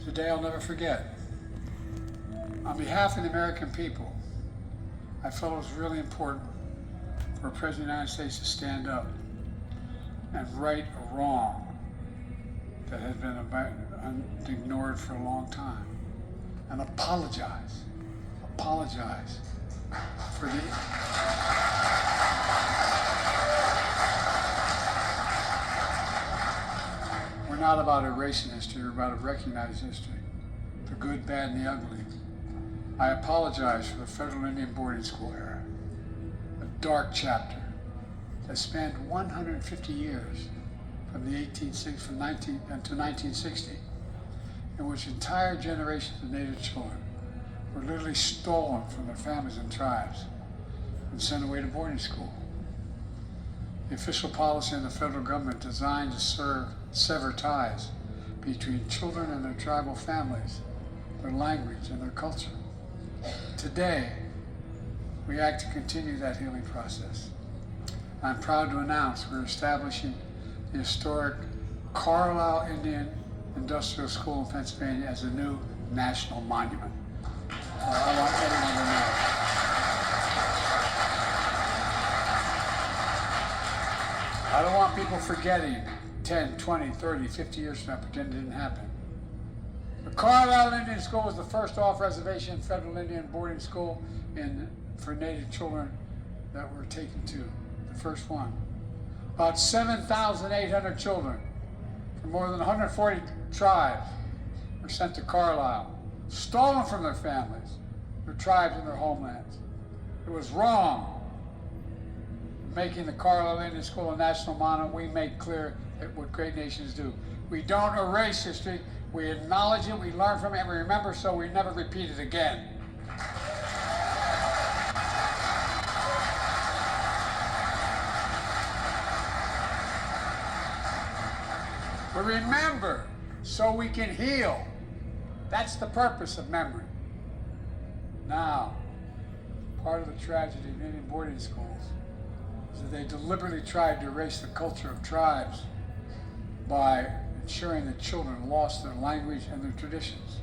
Today I'll never forget. On behalf of the American people, I felt it was really important for a President of the United States to stand up and right a wrong that had been ignored for a long time and apologize for the We're not about erasing history, we're about recognizing history, the good, bad, and the ugly. I apologize for the Federal Indian Boarding School era, a dark chapter that spanned 150 years from the 1960, in which entire generations of Native children were literally stolen from their families and tribes and sent away to boarding school. The official policy of the federal government designed to sever ties between children and their tribal families, their language, and their culture. Today, we act to continue that healing process. I'm proud to announce we're establishing the historic Carlisle Indian Industrial School in Pennsylvania as a new national monument. I want everyone to know. I don't want people forgetting 10, 20, 30, 50 years from now, pretend it didn't happen. The Carlisle Indian School was the first off-reservation federal Indian boarding school for Native children that were taken to, the first one. About 7,800 children from more than 140 tribes were sent to Carlisle, stolen from their families, their tribes, and their homelands. It was wrong. Making the Carlisle Indian School a national monument, we make clear that what great nations do. We don't erase history, we acknowledge it, we learn from it, and we remember so we never repeat it again. We remember so we can heal. That's the purpose of memory. Now, part of the tragedy of Indian boarding schools is that they deliberately tried to erase the culture of tribes by ensuring that children lost their language and their traditions.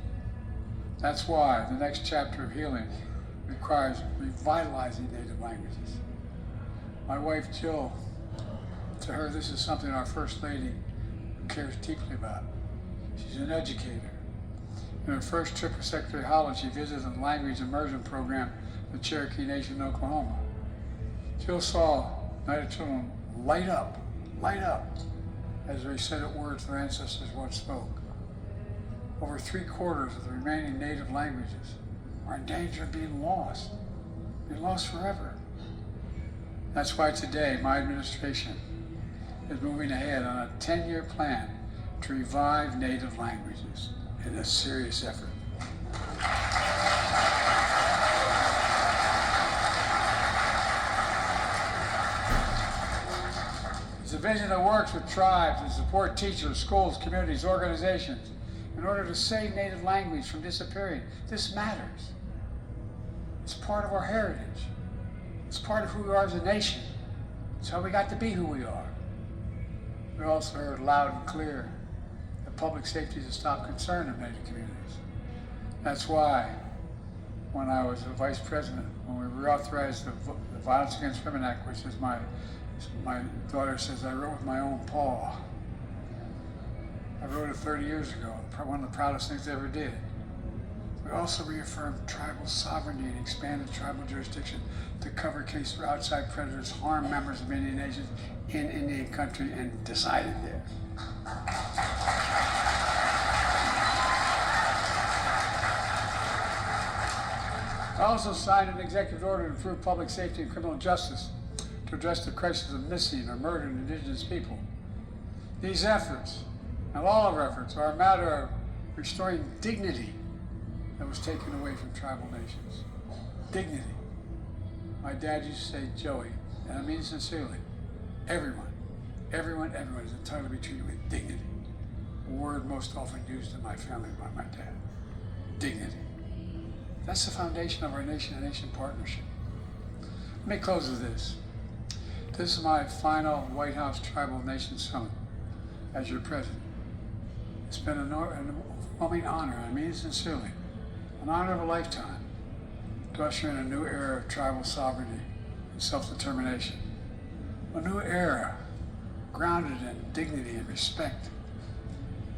That's why the next chapter of healing requires revitalizing native languages. My wife Jill, to her this is something our First Lady cares deeply about. She's an educator. In her first trip with Secretary Howland, she visited the language immersion program in the Cherokee Nation in Oklahoma. Jill saw Native children light up, as they recited words their ancestors once spoke. Over 3/4 of the remaining Native languages are in danger of being lost forever. That's why today my administration is moving ahead on a 10-year plan to revive Native languages in a serious effort. It's a vision that works with tribes and support teachers, schools, communities, organizations in order to save Native language from disappearing. This matters. It's part of our heritage. It's part of who we are as a nation. It's how we got to be who we are. We also heard loud and clear that public safety is a top concern of Native communities. That's why when I was a vice president, when we reauthorized the Violence Against Women Act, which is my daughter says I wrote with my own paw. I wrote it 30 years ago, one of the proudest things I ever did. We also reaffirmed tribal sovereignty and expanded tribal jurisdiction to cover cases where outside predators harm members of Indian nations in Indian country and decided there. I also signed an executive order to improve public safety and criminal justice to address the crisis of missing or murdered Indigenous people. These efforts, and all of our efforts, are a matter of restoring dignity that was taken away from tribal nations. Dignity. My dad used to say, Joey, and I mean it sincerely, everyone is entitled to be treated with dignity. A word most often used in my family by my dad. Dignity. That's the foundation of our nation-to-nation partnership. Let me close with this. This is my final White House Tribal Nation Summit as your president. It's been an overwhelming honor, I mean it sincerely, an honor of a lifetime, to usher in a new era of tribal sovereignty and self-determination. A new era grounded in dignity and respect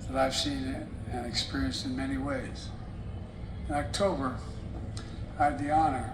that I've seen and experienced in many ways. In October, I had the honor